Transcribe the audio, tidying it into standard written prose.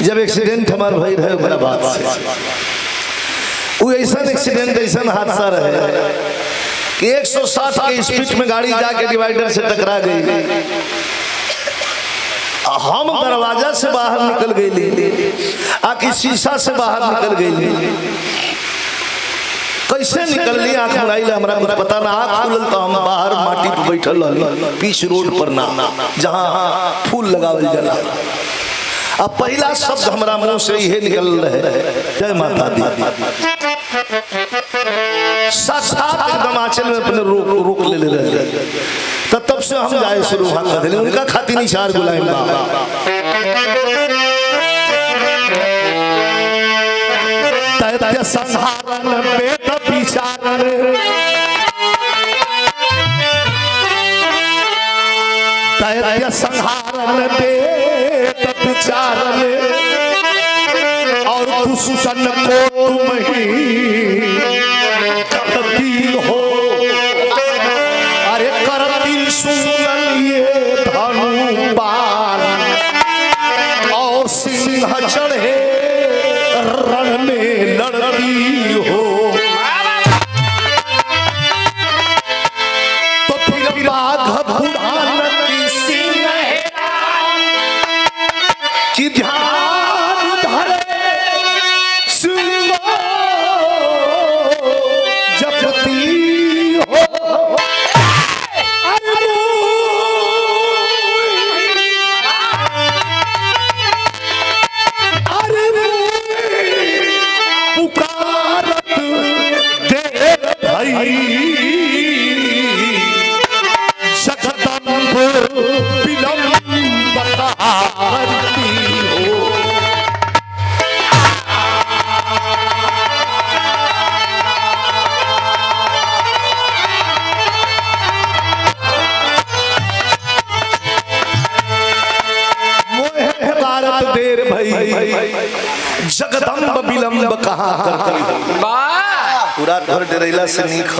जब एक्सीडेंट हमार भाई रहे ओकरा बाद से वो ऐसा एक्सीडेंट ऐसा हादसा रहे कि 160 के स्पीड में गाड़ी जाके डिवाइडर से टकरा गई। हम दरवाजा से बाहर निकल गई, आखिर शीशा से बाहर निकल गई। कैसे निकल ली आँख मिलाई हमरा कुछ पता ना। आँख खुलल तो हम बाहर माटी पे बैठल पीछ रोड पर ना जहाँ फूल लगावल जाला। अब पहला शब्द हमारा मुंह से यही निकल रहे, जय माता दी। साक्षात एकदम आंचल में अपने रोक ले रहे। तब से हम जाए शुरू कर दिले उनका खातिर निशार गुलाम बाबा। दैत्य संहारन वेद विचारन दैत्य संहारन वेद विचारन और दुष्टन को तुम ही करती हो। अरे करती सुनल ये धनुबाण और सिंह चढ़े रण में लड़ती हो। तो फिर बाघ बुढ़ान की सिंह की ध्यान धरे सिंह जपती हो। जगदम्ब विलंब कहाँ करती हो। पूरा घर डरेला से नीक